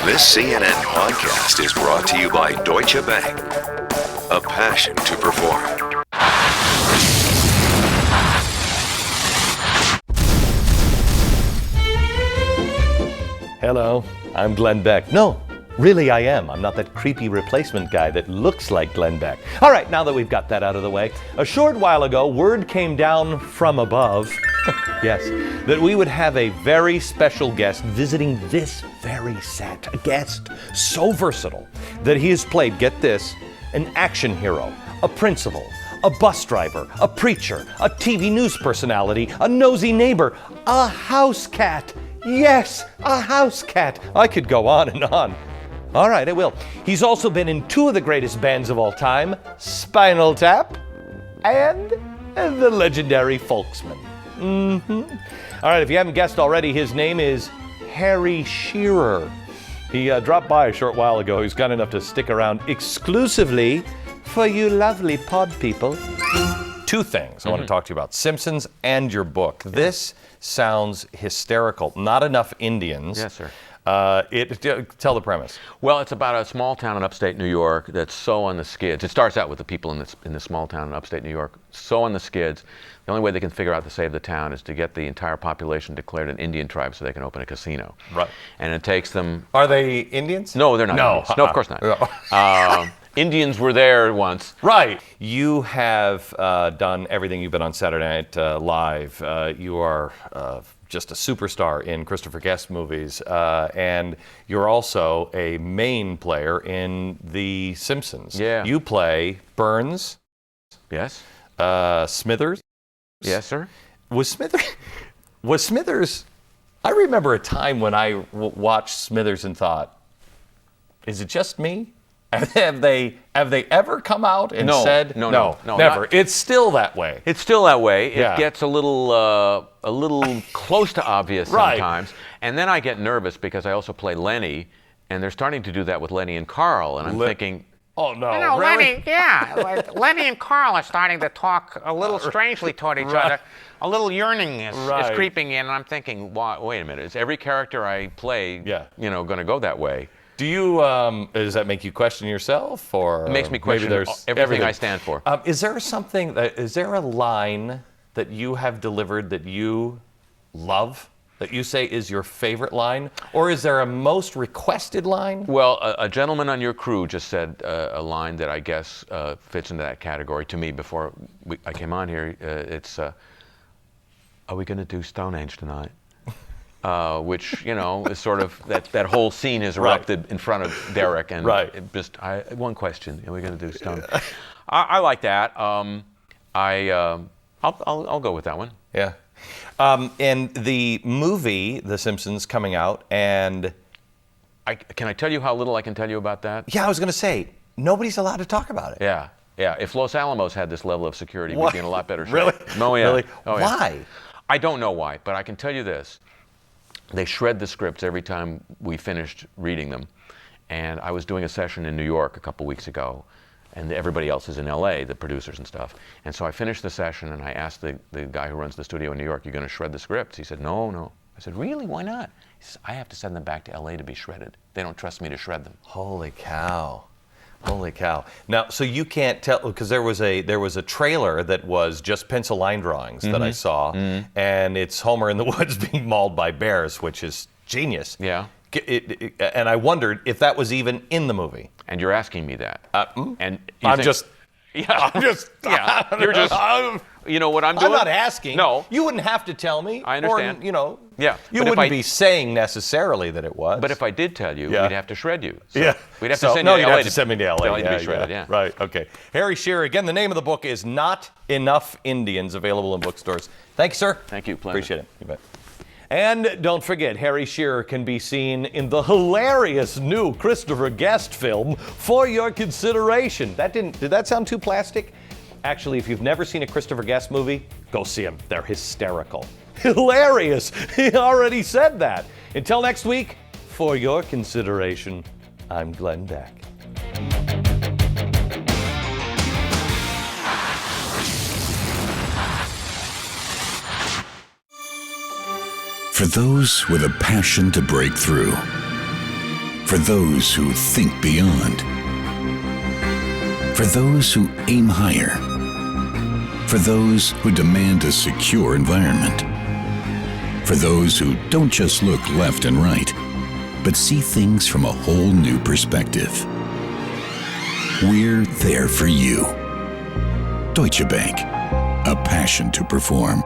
This CNN podcast is brought to you by Deutsche Bank. A passion to perform. Hello, I'm Glenn Beck. No, really I am. I'm not that creepy replacement guy that looks like Glenn Beck. All right, now that we've got that out of the way, a short while ago, word came down from above, yes, that we would have a very special guest visiting this very set. A guest so versatile that he has played, get this, an action hero, a principal, a bus driver, a preacher, a TV news personality, a nosy neighbor, a house cat. Yes, a house cat. I could go on and on. All right, I will. He's also been in two of the greatest bands of all time, Spinal Tap and the legendary Folksman. All right, if you haven't guessed already, his name is Harry Shearer. He dropped by a short while ago. He's got enough to stick around exclusively for you lovely pod people. Two things I want to talk to you about, Simpsons and your book. This sounds hysterical. Not enough Indians. Yes, sir. Tell the premise. Well, it's about a small town in upstate New York that's so on the skids. It starts out with the people in the small town in upstate New York, so on the skids. The only way they can figure out to save the town is to get the entire population declared an Indian tribe so they can open a casino. Right. And it takes them... Are they Indians? No, they're not No. Indians. No, of course not. Indians were there once. Right. You have done everything. You've been on Saturday Night Live. You are just a superstar in Christopher Guest movies. And you're also a main player in The Simpsons. Yeah. You play Burns. Yes. Smithers. Yes, sir. Was Smithers... I remember a time when I watched Smithers and thought, is it just me? Have they ever come out and said no, never? Not, it's still that way. It's still that way. Yeah. It gets a little close to obvious sometimes. And then I get nervous because I also play Lenny, and they're starting to do that with Lenny and Carl, and I'm thinking, oh no, You know, really? Lenny and Carl are starting to talk a little strangely toward each other. A little yearning is creeping in, and I'm thinking, wait a minute, is every character I play, going to go that way? Do you, does that make you question yourself, or it makes me question everything I stand for. Is there a line that you have delivered that you love, that you say is your favorite line, or is there a most requested line? Well, a gentleman on your crew just said a line that I guess fits into that category to me before I came on here. It's, are we going to do Stonehenge tonight? Which, is sort of, that whole scene is erupted in front of Derek. And one question, are we going to do Stone? I like that. I'll go with that one. Yeah. And the movie, The Simpsons, coming out, and... Can I tell you how little I can tell you about that? Yeah, I was going to say, nobody's allowed to talk about it. Yeah. If Los Alamos had this level of security, we'd be in a lot better shape. Really? Oh, yeah. Really? Oh, yeah. Why? I don't know why, but I can tell you this. They shred the scripts every time we finished reading them. And I was doing a session in New York a couple weeks ago, and everybody else is in LA, the producers and stuff. And so I finished the session, and I asked the guy who runs the studio in New York, "You going to shred the scripts?" He said, no. I said, "Really? Why not?" He says, "I have to send them back to LA to be shredded. They don't trust me to shred them." Holy cow. Holy cow. Now, so you can't tell, because there was a trailer that was just pencil line drawings that I saw, and it's Homer in the woods being mauled by bears, which is genius. Yeah. And I wondered if that was even in the movie. And you're asking me that. And I'm just... Yeah. You're just... You know what I'm doing? I'm not asking. No. You wouldn't have to tell me. I understand. Or, Yeah. You wouldn't be saying necessarily that it was. But if I did tell you, we'd have to shred you. So yeah. We'd have to send you to LA. You'd have to send me to LA. To be shredded, yeah. Right, okay. Harry Shearer, again, the name of the book is Not Enough Indians, available in bookstores. Thank you, sir. Thank you. Pleasure. Appreciate it. You bet. And don't forget, Harry Shearer can be seen in the hilarious new Christopher Guest film, For Your Consideration. Did that sound too plastic? Actually, if you've never seen a Christopher Guest movie, go see them. They're hysterical. Hilarious! He already said that. Until next week, For Your Consideration, I'm Glenn Beck. For those with a passion to break through, For those who think beyond. For those who aim higher. For those who demand a secure environment. For those who don't just look left and right, but see things from a whole new perspective. We're there for you. Deutsche Bank, a passion to perform.